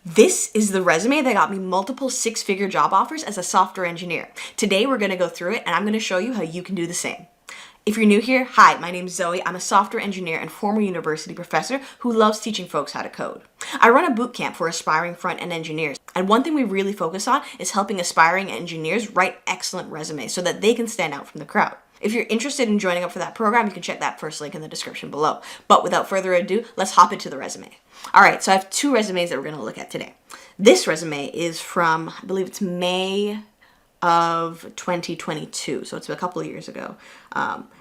This is the resume that got me multiple six-figure job offers as a software engineer. Today we're going to go through it and I'm going to show you how you can do the same. If you're new here, hi, my name's Zoe. I'm a software engineer and former university professor who loves teaching folks how to code. I run a boot camp for aspiring front-end engineers, and one thing we really focus on is helping aspiring engineers write excellent resumes so that they can stand out from the crowd. If you're interested in joining up for that program, you can check that first link in the description below. But without further ado, let's hop into the resume. All right, so I have two resumes that we're going to look at today. This resume is from, I believe it's May of 2022, so it's a couple of years ago.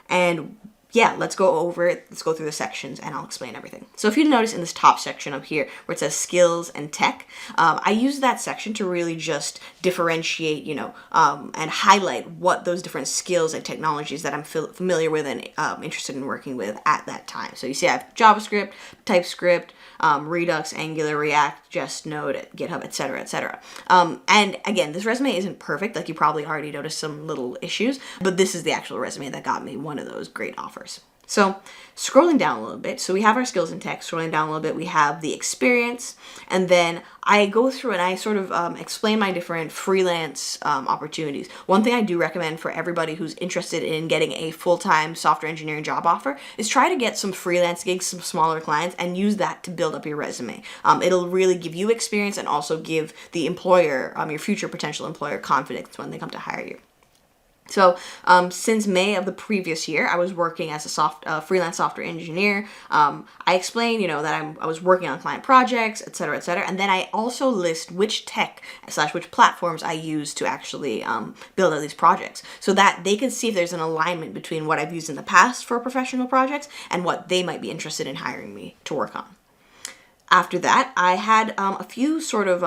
And yeah, let's go over it. Let's go through the sections and I'll explain everything. So if you notice in this top section up here where it says skills and tech, I use that section to really just differentiate, and highlight what those different skills and technologies that I'm familiar with and interested in working with at that time. So you see I have JavaScript, TypeScript, Redux, Angular, React, Jest, Node, GitHub, etc., etc. And again, this resume isn't perfect. Like you probably already noticed some little issues, but this is the actual resume that got me one of those great offers. So scrolling down a little bit, so we have our skills and tech. Scrolling down a little bit, we have the experience, and then I go through and I sort of explain my different freelance opportunities. One thing I do recommend for everybody who's interested in getting a full-time software engineering job offer is try to get some freelance gigs, some smaller clients, and use that to build up your resume. It'll really give you experience and also give the employer, your future potential employer, confidence when they come to hire you. So since May of the previous year, I was working as a freelance software engineer. I explained, that I was working on client projects, et cetera, and then I also list which which platforms I use to actually build out these projects so that they can see if there's an alignment between what I've used in the past for professional projects and what they might be interested in hiring me to work on. After that, I had a few sort of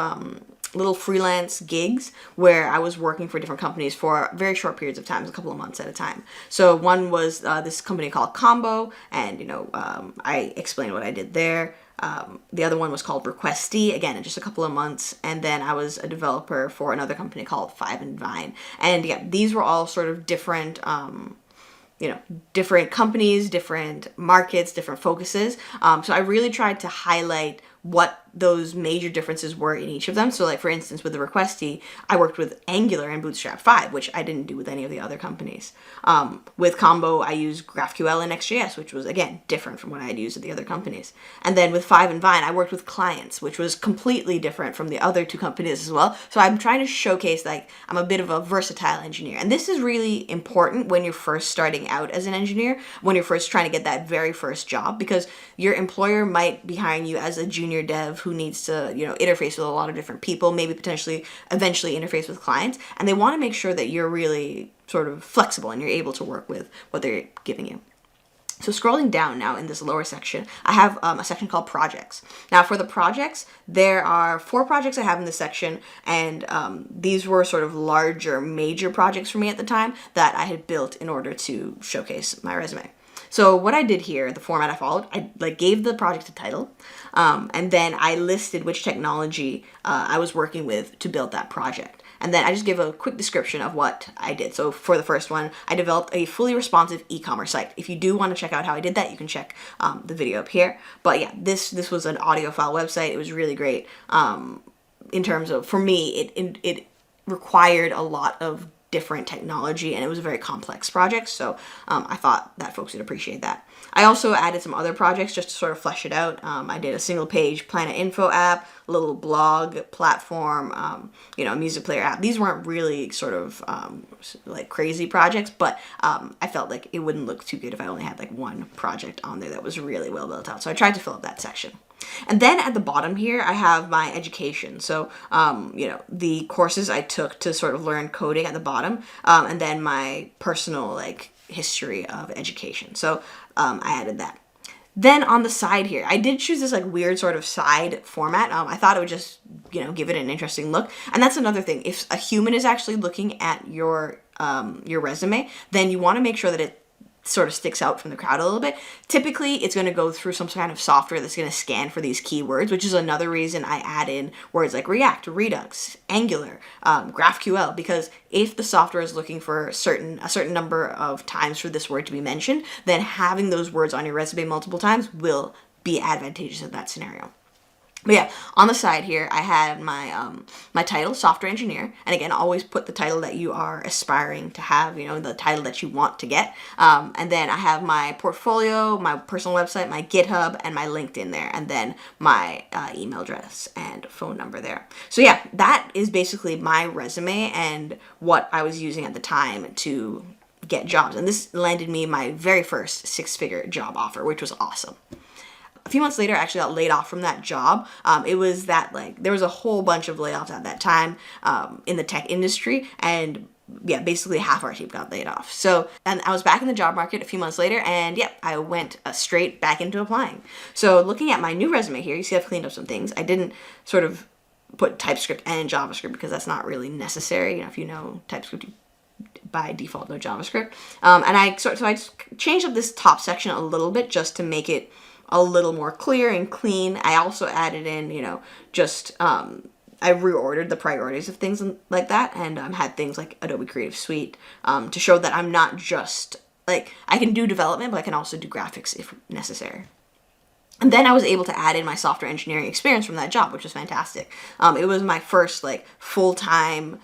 little freelance gigs where I was working for different companies for very short periods of time, a couple of months at a time. So one was this company called Combo, and I explained what I did there. The other one was called Requestee, again, in just a couple of months. And then I was a developer for another company called Five and Vine. And yeah, these were all sort of different different companies, different markets, different focuses. So I really tried to highlight what those major differences were in each of them. So like, for instance, with the Requestee, I worked with Angular and Bootstrap 5, which I didn't do with any of the other companies. With Combo, I used GraphQL and Next.js, which was, again, different from what I had used at the other companies. And then with Five and Vine, I worked with clients, which was completely different from the other two companies as well. So I'm trying to showcase, I'm a bit of a versatile engineer. And this is really important when you're first starting out as an engineer, when you're first trying to get that very first job, because your employer might be hiring you as a junior dev who needs to, interface with a lot of different people, maybe potentially eventually interface with clients, and they want to make sure that you're really sort of flexible and you're able to work with what they're giving you. So scrolling down now in this lower section, I have a section called projects. Now for the projects, there are 4 projects I have in this section, and these were sort of larger, major projects for me at the time that I had built in order to showcase my resume. So what I did here, the format I followed, I gave the project a title, and then I listed which technology I was working with to build that project. And then I just give a quick description of what I did. So for the first one, I developed a fully responsive e-commerce site. If you do want to check out how I did that, you can check the video up here. But yeah, this was an audio file website. It was really great. In terms of, for me, it required a lot of different technology, and it was a very complex project, so I thought that folks would appreciate that. I also added some other projects just to sort of flesh it out. I did a single page Planet Info app, a little blog platform, a music player app. These weren't really sort of like crazy projects, but I felt like it wouldn't look too good if I only had like one project on there that was really well built out, so I tried to fill up that section. And then at the bottom here, I have my education. So, the courses I took to sort of learn coding at the bottom, and then my personal history of education. So I added that. Then on the side here, I did choose this weird sort of side format. I thought it would just, give it an interesting look. And that's another thing. If a human is actually looking at your resume, then you want to make sure that it sort of sticks out from the crowd a little bit. Typically, it's going to go through some kind of software that's going to scan for these keywords, which is another reason I add in words like React, Redux, Angular, GraphQL, because if the software is looking for a certain number of times for this word to be mentioned, then having those words on your resume multiple times will be advantageous in that scenario. But yeah, on the side here, I had my title, software engineer, and again, always put the title that you are aspiring to have, you know, the title that you want to get. And then I have my portfolio, my personal website, my GitHub, and my LinkedIn there, and then my email address and phone number there. So yeah, that is basically my resume and what I was using at the time to get jobs. And this landed me my very first 6-figure job offer, which was awesome. A few months later, I actually got laid off from that job. It was that, like, there was a whole bunch of layoffs at that time in the tech industry, and yeah, basically half our team got laid off. So, and I was back in the job market a few months later, and yeah, I went straight back into applying. So looking at my new resume here, you see I've cleaned up some things. I didn't sort of put TypeScript and JavaScript because that's not really necessary. You know, if you know TypeScript, you by default know JavaScript. And I just changed up this top section a little bit just to make it a little more clear and clean. I also added in, you know, just I reordered the priorities of things like that, and had things like Adobe Creative Suite to show that I'm not just, like, I can do development, but I can also do graphics if necessary. And then I was able to add in my software engineering experience from that job, which was fantastic. It was my first, like, full-time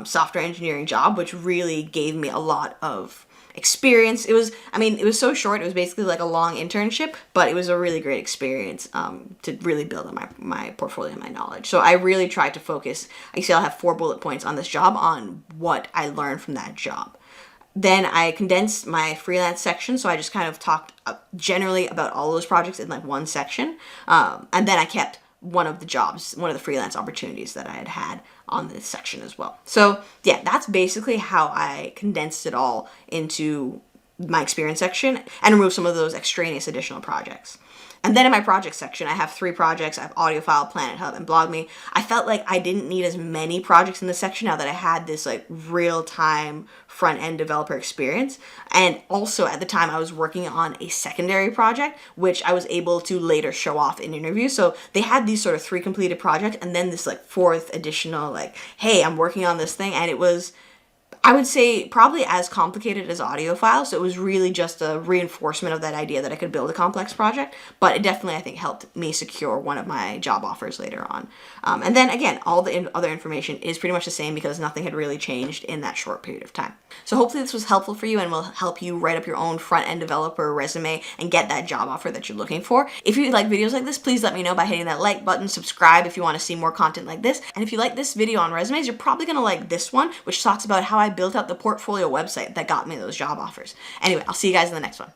software engineering job, which really gave me a lot of experience. It was so short. It was basically like a long internship, but it was a really great experience to really build on my portfolio and my knowledge. So I really tried to focus. I see I'll have 4 bullet points on this job on what I learned from that job. Then I condensed my freelance section, so I just kind of talked generally about all those projects in like one section. And then I kept one of the freelance opportunities that I had on this section as well. So yeah, that's basically how I condensed it all into my experience section and removed some of those extraneous additional projects. And then in my project section, I have 3 projects. I have AudioFile, Planet Hub, and BlogMe. I felt like I didn't need as many projects in this section now that I had this like real-time front-end developer experience. And also at the time I was working on a secondary project, which I was able to later show off in interviews. So they had these sort of 3 completed projects and then this like 4th additional, like, hey, I'm working on this thing. And it was, I would say, probably as complicated as AudioFile, so it was really just a reinforcement of that idea that I could build a complex project, but it definitely, I think, helped me secure one of my job offers later on. And then, again, all the other information is pretty much the same because nothing had really changed in that short period of time. So hopefully this was helpful for you and will help you write up your own front-end developer resume and get that job offer that you're looking for. If you like videos like this, please let me know by hitting that like button, subscribe if you want to see more content like this, and if you like this video on resumes, you're probably going to like this one, which talks about how I built out the portfolio website that got me those job offers. Anyway, I'll see you guys in the next one.